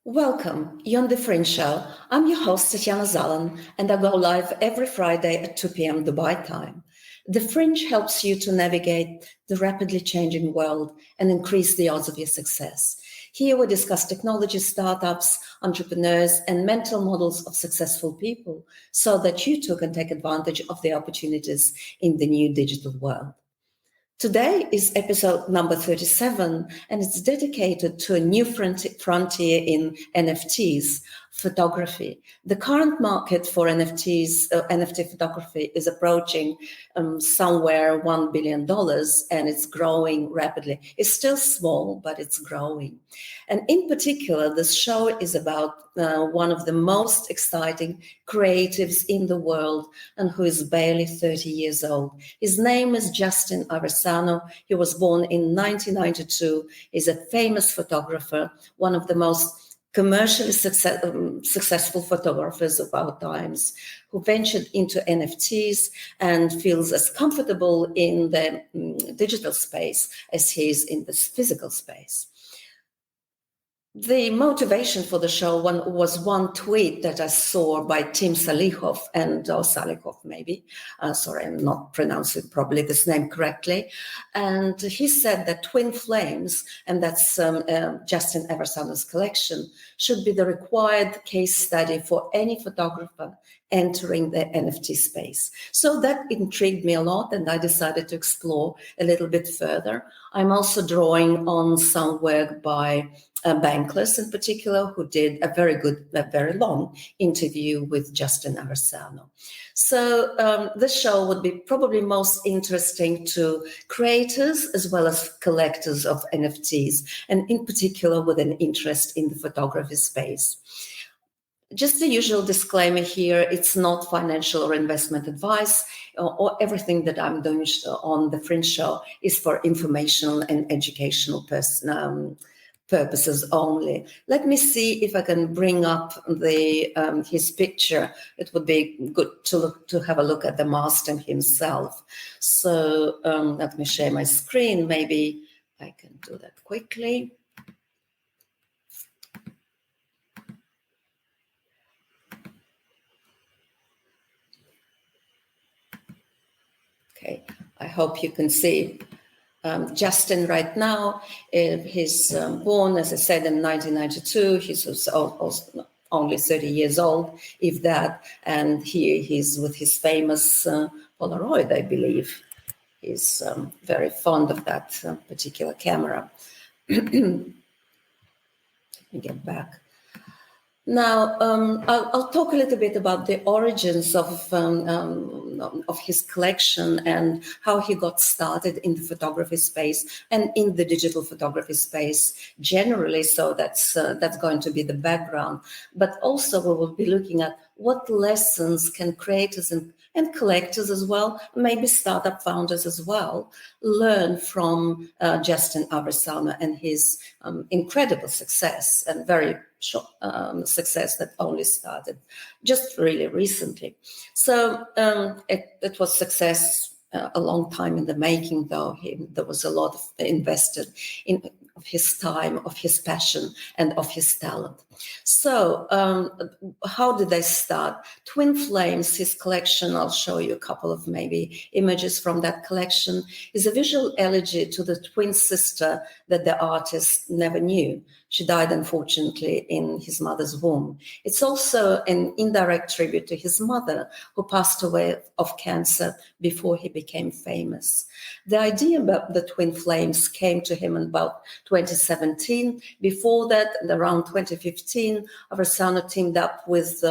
Welcome, you're on the Fringe Show. I'm your host, Tatiana Zalan, and I go live every Friday at 2 p.m. Dubai time. The Fringe helps you to navigate the rapidly changing world and increase the odds of your success. Here we discuss technology, startups, entrepreneurs, and mental models of successful people so that you too can take advantage of the opportunities in the new digital world. Today is episode number 37, and it's dedicated to a new frontier in NFTs, photography. The current market for NFTs, NFT photography, is approaching somewhere $1 billion, and it's growing rapidly. It's still small, but it's growing. And in particular, this show is about one of the most exciting creatives in the world and who is barely 30 years old. His name is Justin Aversano. He was born in 1992. He's a famous photographer, one of the most commercially successful photographers of our times, who ventured into NFTs and feels as comfortable in the digital space as he is in the physical space. The motivation for the show was one tweet that I saw by Tim Salihov Salihov maybe. Sorry, I'm not pronouncing probably this name correctly. And he said that twin flames, and that's Justin Aversano's collection, should be the required case study for any photographer entering the NFT space. So that intrigued me a lot, and I decided to explore a little bit further. I'm also drawing on some work by Bankless in particular, who did a very long interview with Justin Aversano. So this show would be probably most interesting to creators as well as collectors of NFTs, and in particular with an interest in the photography space. Just the usual disclaimer here, it's not financial or investment advice, or everything that I'm doing on the Fringe Show is for informational and educational purposes only. Let me see if I can bring up his picture. It would be good to have a look at the master himself. So let me share my screen. Maybe I can do that quickly. Okay, I hope you can see Justin right now. He's born, as I said, in 1992. He's also only 30 years old, if that. And here he's with his famous Polaroid, I believe. He's very fond of that particular camera. Let me get back. Now, I'll talk a little bit about the origins of his collection and how he got started in the photography space and in the digital photography space generally. So that's going to be the background. But also we will be looking at what lessons can creators and collectors as well, maybe startup founders as well, learn from Justin Aversano and his incredible success and very short success that only started just really recently. So it was success a long time in the making, though. There was a lot invested of his time, of his passion, and of his talent. So how did they start? Twin Flames, his collection, I'll show you a couple of maybe images from that collection, is a visual elegy to the twin sister that the artist never knew. She died, unfortunately, in his mother's womb. It's also an indirect tribute to his mother, who passed away of cancer before he became famous. The idea about the twin flames came to him in about 2017. Before that, around 2015, Aversano teamed up with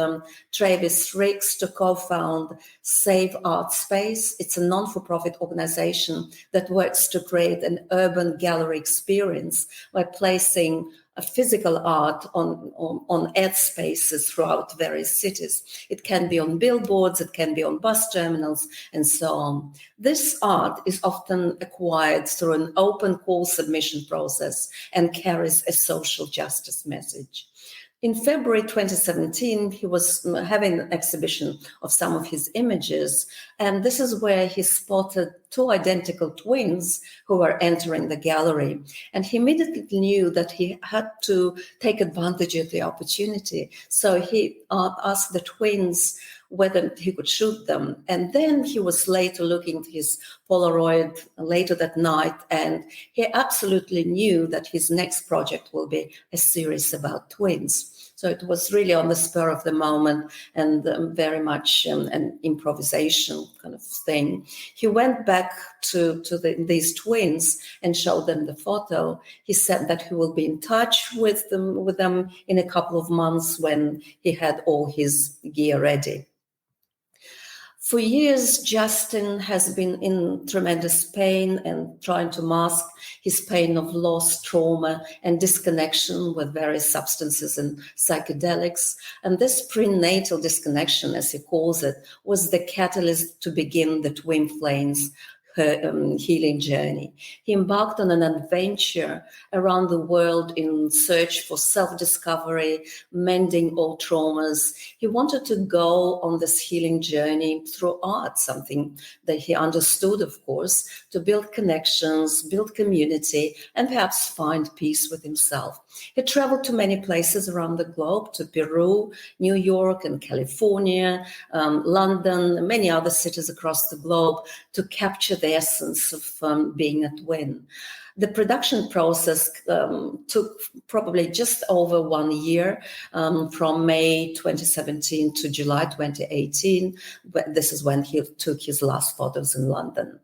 Travis Ricks to co-found Save Art Space. It's a non-for-profit organization that works to create an urban gallery experience by placing a physical art on ad spaces throughout various cities. It can be on billboards, it can be on bus terminals, and so on. This art is often acquired through an open call submission process and carries a social justice message. In February 2017, he was having an exhibition of some of his images And this is where he spotted two identical twins who were entering the gallery. And he immediately knew that he had to take advantage of the opportunity. So he asked the twins whether he could shoot them. And then he was later looking at his Polaroid later that night, and he absolutely knew that his next project will be a series about twins. So it was really on the spur of the moment and very much an improvisation kind of thing. He went back to these twins and showed them the photo. He said that he will be in touch with them in a couple of months when he had all his gear ready. For years, Justin has been in tremendous pain and trying to mask his pain of loss, trauma, and disconnection with various substances and psychedelics. And this prenatal disconnection, as he calls it, was the catalyst to begin the twin flames healing journey. He embarked on an adventure around the world in search for self-discovery, mending all traumas. He wanted to go on this healing journey through art, something that he understood, of course, to build connections, build community, and perhaps find peace with himself. He traveled to many places around the globe, to Peru, New York, and California, London, many other cities across the globe to capture the essence of being a twin. The production process took probably just over 1 year, from May 2017 to July 2018. This is when he took his last photos in London.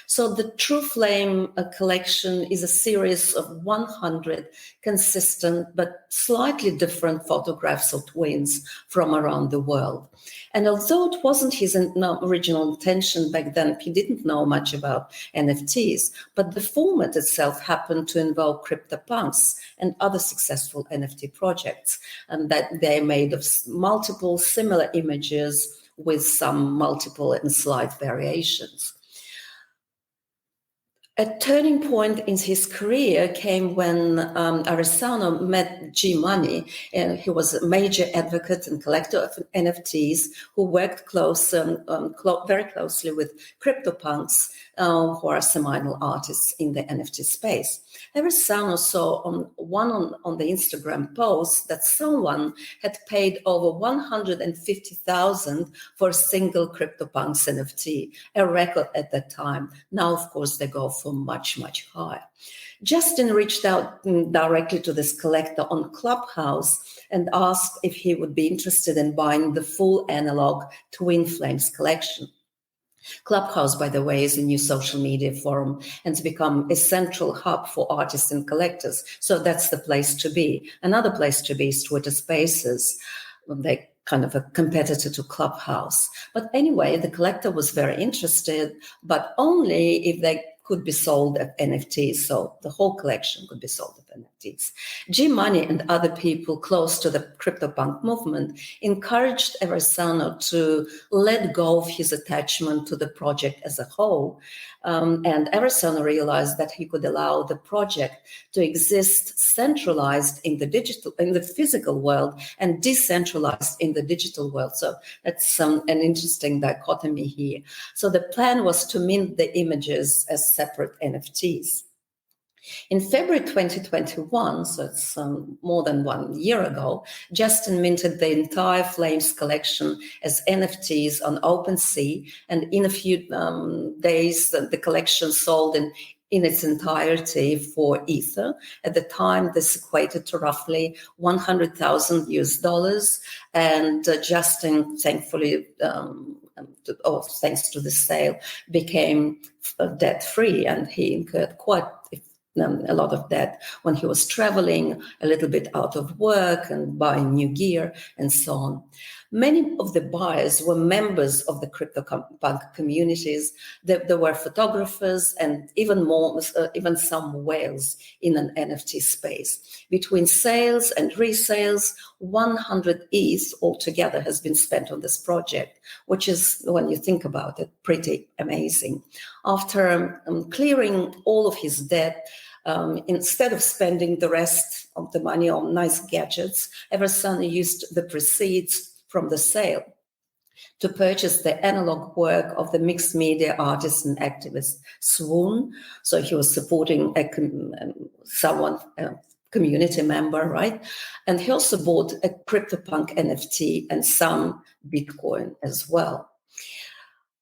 So the True Flame collection is a series of 100 consistent but slightly different photographs of twins from around the world. And although it wasn't his original intention back then, he didn't know much about NFTs, but the format itself happened to involve CryptoPunks and other successful NFT projects, and that they're made of multiple similar images with some multiple and slight variations. A turning point in his career came when Aversano met G Money, and he was a major advocate and collector of NFTs who worked very closely with CryptoPunks, who are seminal artists in the NFT space. Aversano saw on the Instagram post that someone had paid over $150,000 for a single CryptoPunks NFT, a record at that time. Now, of course, they go for much, much higher. Justin reached out directly to this collector on Clubhouse and asked if he would be interested in buying the full analog Twin Flames collection. Clubhouse, by the way, is a new social media forum and it's become a central hub for artists and collectors. So that's the place to be. Another place to be is Twitter Spaces. They're kind of a competitor to Clubhouse. But anyway, the collector was very interested, but only if they could be sold at NFTs. So the whole collection could be sold at NFTs. G Money and other people close to the CryptoPunk movement encouraged Aversano to let go of his attachment to the project as a whole. And Aversano realized that he could allow the project to exist centralized in the physical world and decentralized in the digital world. So that's an interesting dichotomy here. So the plan was to mint the images as separate NFTs. In February 2021, so it's more than 1 year ago, Justin minted the entire Flames collection as NFTs on OpenSea, and in a few days, the collection sold in its entirety for Ether. At the time, this equated to roughly $100,000 US, and Justin, thankfully, thanks to the sale, became debt-free, and he incurred quite a lot of debt when he was traveling, a little bit out of work and buying new gear and so on. Many of the buyers were members of the CryptoPunk communities. There were photographers and even some whales in an NFT space. Between sales and resales, 100 ETH altogether has been spent on this project, which is, when you think about it, pretty amazing. After clearing all of his debt, instead of spending the rest of the money on nice gadgets, Aversano used the proceeds from the sale to purchase the analog work of the mixed media artist and activist Swoon. So he was supporting a community member, right? And he also bought a CryptoPunk NFT and some Bitcoin as well.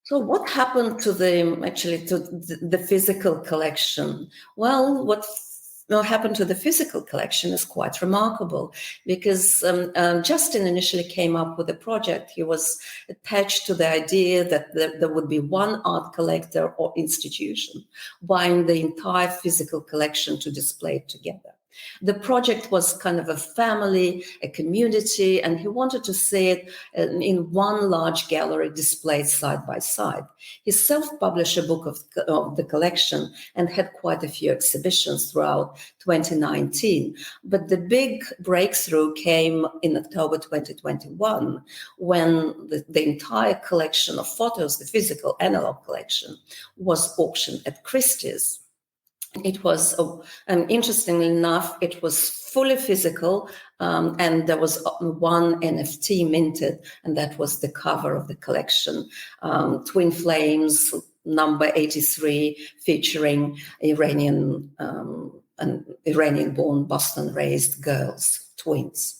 So what happened to the physical collection? Well, what happened to the physical collection is quite remarkable, because Justin initially came up with a project. He was attached to the idea that there would be one art collector or institution buying the entire physical collection to display it together. The project was kind of a family, a community, and he wanted to see it in one large gallery displayed side by side. He self-published a book of the collection and had quite a few exhibitions throughout 2019. But the big breakthrough came in October 2021, when the entire collection of photos, the physical analog collection, was auctioned at Christie's. It was, interestingly enough, it was fully physical, and there was one NFT minted, and that was the cover of the collection, Twin Flames, number 83, featuring Iranian-born, Boston-raised girls, twins.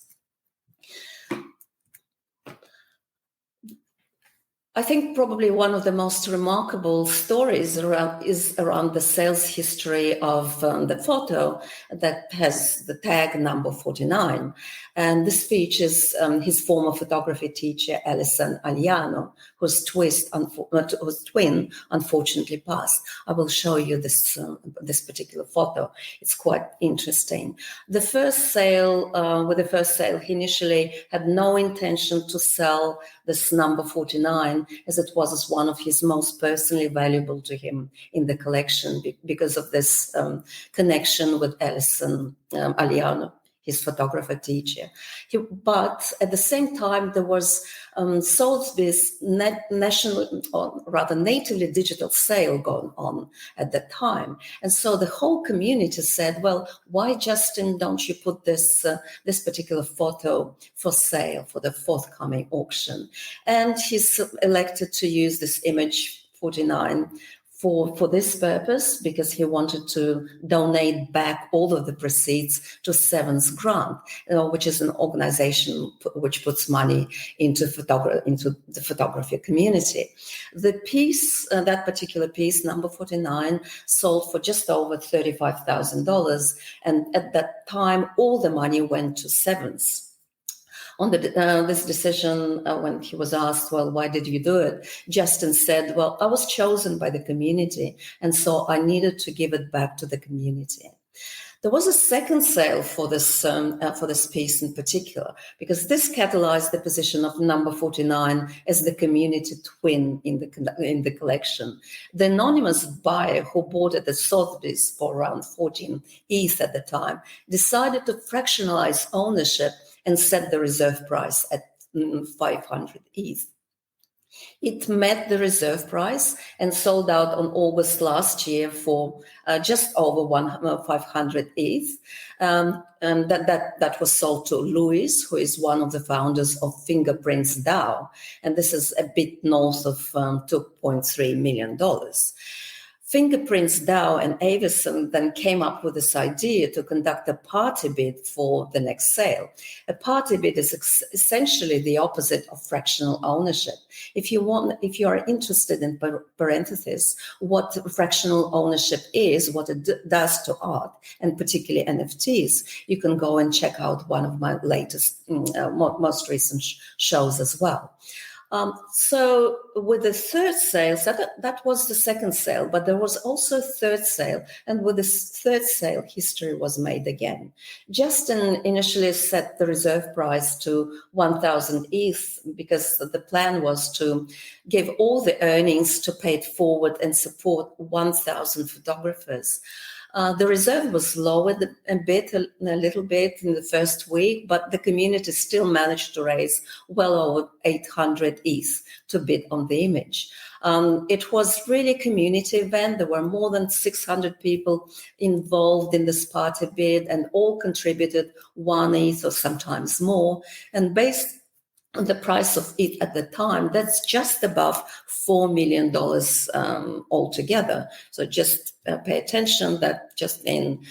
I think probably one of the most remarkable stories is around the sales history of the photo that has the tag number 49. And this features his former photography teacher, Alison Aliano, whose twin unfortunately passed. I will show you this particular photo. It's quite interesting. With the first sale, he initially had no intention to sell this number 49, as it was one of his most personally valuable to him in the collection, because of this connection with Alison Aliano, his photographer teacher. But at the same time, there was Sotheby's natively digital sale going on at that time. And so the whole community said, well, why, Justin, don't you put this particular photo for sale for the forthcoming auction? And he's elected to use this image 49 for this purpose, because he wanted to donate back all of the proceeds to Seven's Grant, which is an organization which puts money into the photography community. The piece, that particular piece, number 49, sold for just over $35,000, and at that time, all the money went to Seven's. On this decision, when he was asked, well, why did you do it? Justin said, well, I was chosen by the community, and so I needed to give it back to the community. There was a second sale for this piece in particular, because this catalyzed the position of number 49 as the community twin in the collection. The anonymous buyer, who bought it at Sotheby's for around 14 ETH at the time, decided to fractionalize ownership and set the reserve price at 500 ETH. It met the reserve price and sold out on August last year for just over 500 ETH. And that was sold to Louis, who is one of the founders of Fingerprints DAO. And this is a bit north of $2.3 million. Fingerprints DAO and Aversano then came up with this idea to conduct a party bid for the next sale. A party bid is essentially the opposite of fractional ownership. If you are interested in parentheses, what fractional ownership is, what it does to art, and particularly NFTs, you can go and check out one of my latest, most recent shows as well. So with the third sale, so that was the second sale, but there was also a third sale. And with this third sale, history was made again. Justin initially set the reserve price to 1,000 ETH, because the plan was to give all the earnings to pay it forward and support 1,000 photographers. The reserve was lowered a little bit in the first week, but the community still managed to raise well over 800 ETH to bid on the image. It was really a community event. There were more than 600 people involved in this party bid, and all contributed 1 ETH or sometimes more. And based the price of it at the time, that's just above $4 million altogether. So just pay attention that just in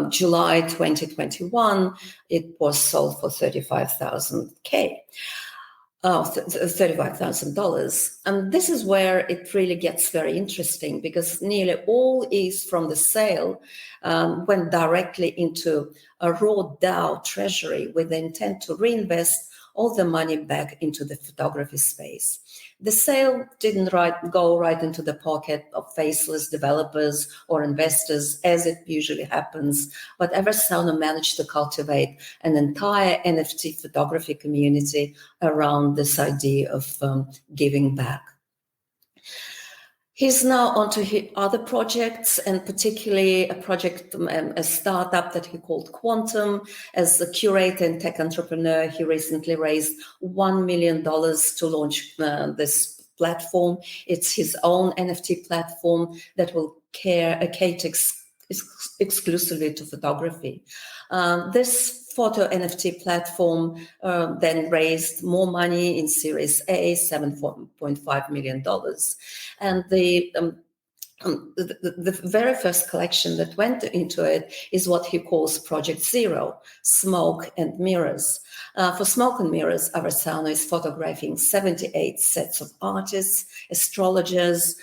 July 2021, it was sold for $35,000. And this is where it really gets very interesting, because nearly all is from the sale went directly into a raw DAO treasury with the intent to reinvest all the money back into the photography space. The sale didn't go right into the pocket of faceless developers or investors, as it usually happens, but Aversano managed to cultivate an entire NFT photography community around this idea of giving back. He's now onto other projects, and particularly a startup that he called Quantum. As a curator and tech entrepreneur, he recently raised $1 million to launch this platform. It's his own NFT platform that will cater exclusively to photography. This photo NFT platform then raised more money in Series A, $7.5 million. And the very first collection that went into it is what he calls Project Zero, Smoke and Mirrors. For Smoke and Mirrors, Aversano is photographing 78 sets of artists, astrologers,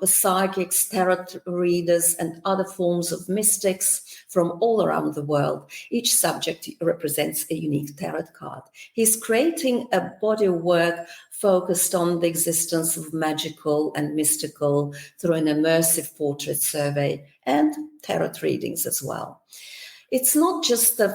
psychics, tarot readers, and other forms of mystics from all around the world. Each subject represents a unique tarot card. He's creating a body of work focused on the existence of magical and mystical through an immersive portrait survey and tarot readings as well. It's not just a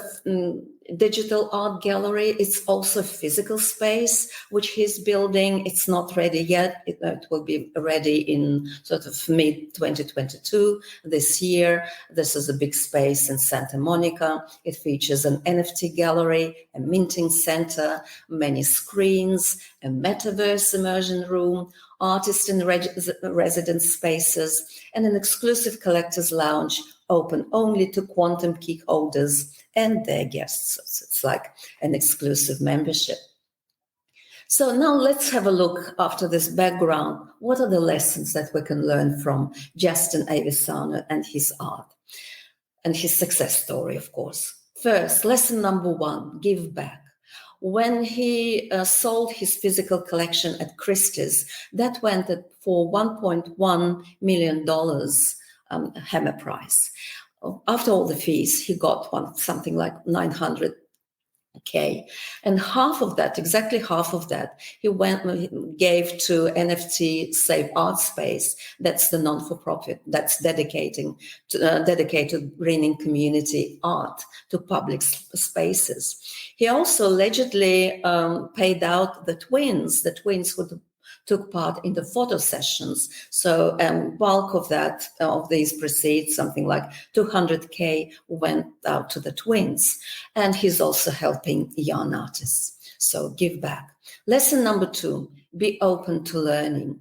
digital art gallery, it's also a physical space, which he's building. It's not ready yet. It will be ready in sort of mid-2022 this year. This is a big space in Santa Monica. It features an NFT gallery, a minting center, many screens, a metaverse immersion room, artist and resident spaces, and an exclusive collector's lounge open only to quantum key holders and their guests. So it's like an exclusive membership. So now let's have a look after this background. What are the lessons that we can learn from Justin Aversano and his art and his success story, of course? First, lesson number 1, give back. When he sold his physical collection at Christie's, that went for $1.1 million hammer price. After all the fees, he got something like $900K, and exactly half of that, he gave to NFT Save Art Space. That's the non-for-profit that's dedicated to bringing community art to public spaces. He also allegedly paid out the twins who took part in the photo sessions. So bulk of these proceeds, something like $200K, went out to the twins. And he's also helping young artists. So give back. Lesson number 2, be open to learning.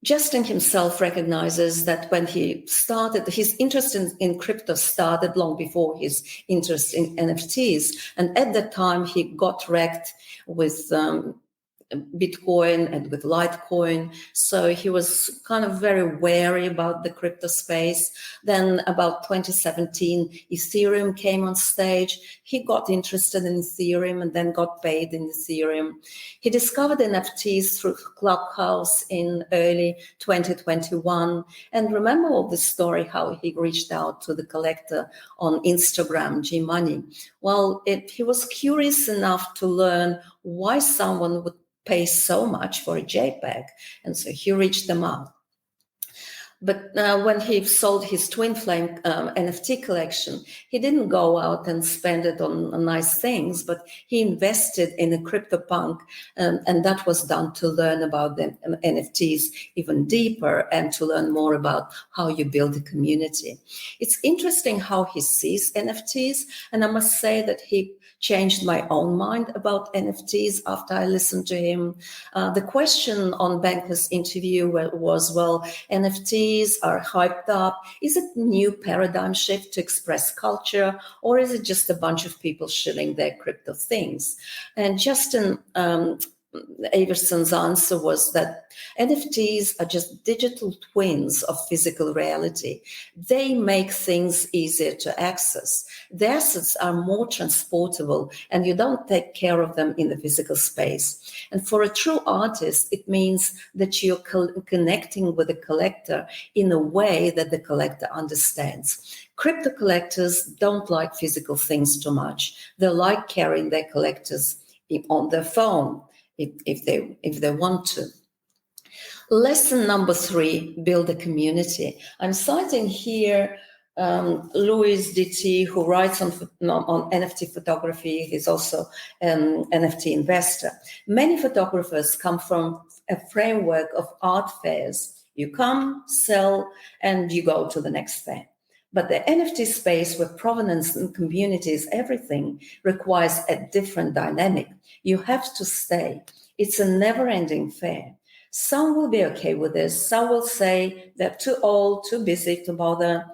Justin himself recognizes that when he started, his interest in crypto started long before his interest in NFTs. And at that time, he got wrecked with Bitcoin and with Litecoin. So he was kind of very wary about the crypto space. Then about 2017, Ethereum came on stage. He got interested in Ethereum and then got paid in Ethereum. He discovered NFTs through Clubhouse in early 2021. And remember all the story, how he reached out to the collector on Instagram, G Money. Well, he was curious enough to learn why someone would pay so much for a JPEG, and so he reached them out. But when he sold his Twin Flame NFT collection, he didn't go out and spend it on nice things, but he invested in a CryptoPunk, and that was done to learn about the NFTs even deeper and to learn more about how you build a community. It's interesting how he sees NFTs, and I must say that he changed my own mind about NFTs after I listened to him. The question on Banker's interview was, well, NFTs are hyped up. Is it a new paradigm shift to express culture, or is it just a bunch of people shilling their crypto things? And Justin Averson's answer was that NFTs are just digital twins of physical reality. They make things easier to access. The assets are more transportable, and you don't take care of them in the physical space. And for a true artist, it means that you're connecting with the collector in a way that the collector understands. Crypto collectors don't like physical things too much. They like carrying their collectors on their phone if they want to. Lesson number 3, build a community. I'm citing here Louis DT, who writes on NFT photography. He's also an NFT investor. Many photographers come from a framework of art fairs. You come, sell, and you go to the next fair. But the NFT space, where provenance and community is everything, requires a different dynamic. You have to stay. It's a never-ending fair. Some will be okay with this. Some will say they're too old, too busy to bother.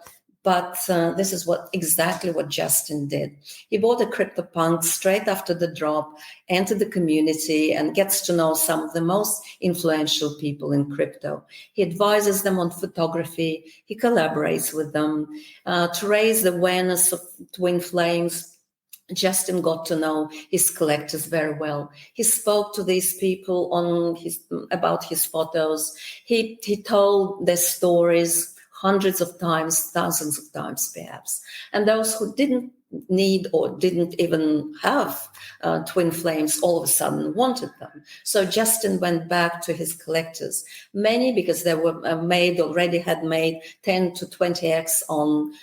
But this is exactly what Justin did. He bought a CryptoPunk straight after the drop, entered the community, and gets to know some of the most influential people in crypto. He advises them on photography. He collaborates with them to raise the awareness of twin flames. Justin got to know his collectors very well. He spoke to these people about his photos. He told their stories hundreds of times, thousands of times perhaps. And those who didn't need or didn't even have twin flames all of a sudden wanted them. So Justin went back to his collectors, many because they were already had made 10 to 20x on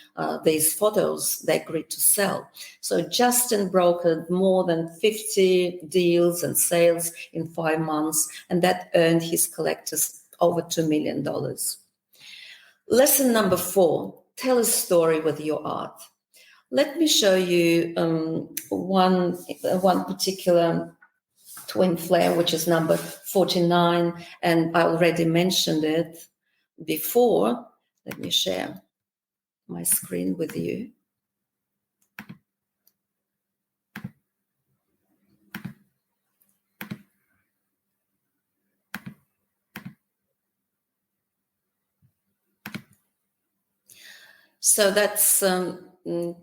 these photos they agreed to sell. So Justin brokered more than 50 deals and sales in 5 months, and that earned his collectors over $2 million. Lesson number 4, tell a story with your art. Let me show you one particular twin flame, which is number 49, and I already mentioned it before. Let me share my screen with you. So that's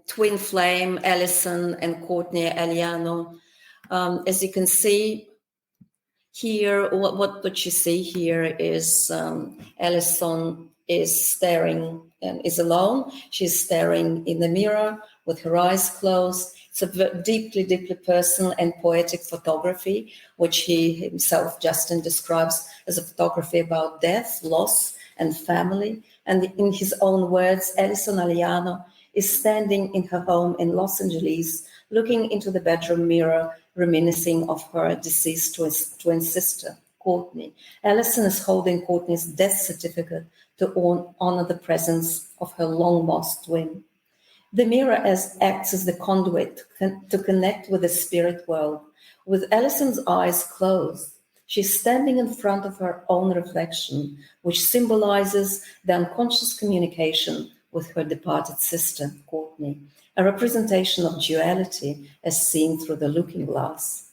twin flame, Alison and Courtney Aliano. As you can see here, what you see here is Alison is staring and is alone. She's staring in the mirror with her eyes closed. It's a deeply, deeply personal and poetic photography, which he himself, Justin, describes as a photography about death, loss, and family. And in his own words, Alison Aliano is standing in her home in Los Angeles, looking into the bedroom mirror, reminiscing of her deceased twin sister, Courtney. Alison is holding Courtney's death certificate to honor the presence of her long-lost twin. The mirror acts as the conduit to connect with the spirit world. With Alison's eyes closed, she's standing in front of her own reflection, which symbolizes the unconscious communication with her departed sister, Courtney, a representation of duality as seen through the looking glass.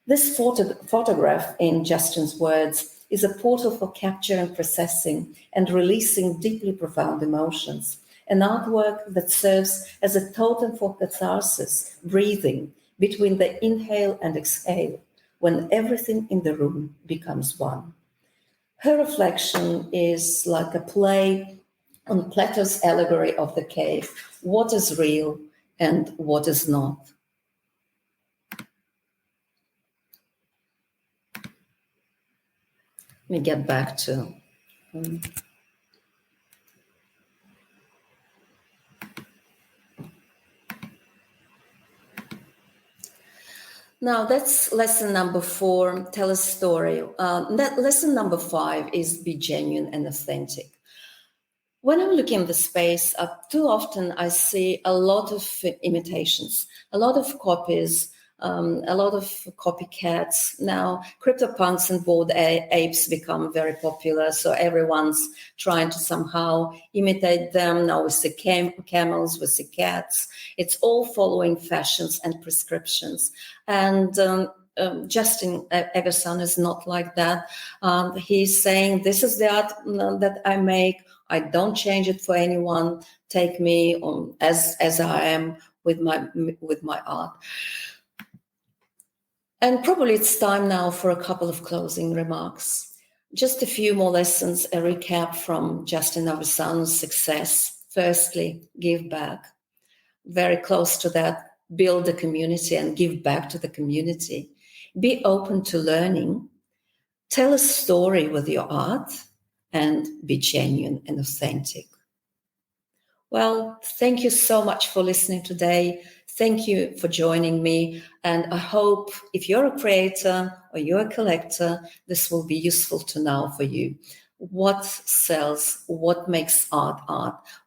This photograph, in Justin's words, is a portal for capturing, processing, and releasing deeply profound emotions, an artwork that serves as a totem for catharsis, breathing between the inhale and exhale, when everything in the room becomes one. Her reflection is like a play on Plato's allegory of the cave, what is real and what is not. Let me get back to... Now, that's lesson number 4, tell a story. Lesson number 5 is be genuine and authentic. When I'm looking at the space, too often I see a lot of imitations, a lot of copies, a lot of copycats. Now, CryptoPunks and Bored Apes become very popular, so everyone's trying to somehow imitate them. Now we see camels, we see cats. It's all following fashions and prescriptions. And Justin Aversano is not like that. He's saying, this is the art that I make. I don't change it for anyone. Take me as I am with my art. And probably it's time now for a couple of closing remarks. Just a few more lessons, a recap from Justin Aversano's success. Firstly, give back. Very close to that, build a community and give back to the community. Be open to learning. Tell a story with your art and be genuine and authentic. Well, thank you so much for listening today. Thank you for joining me. And I hope if you're a creator or you're a collector, this will be useful to know for you. What sells, what makes art,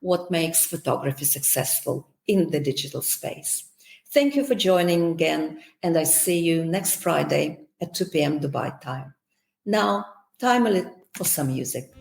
what makes photography successful in the digital space. Thank you for joining again, and I see you next Friday at 2 p.m. Dubai time. Now, time for some music.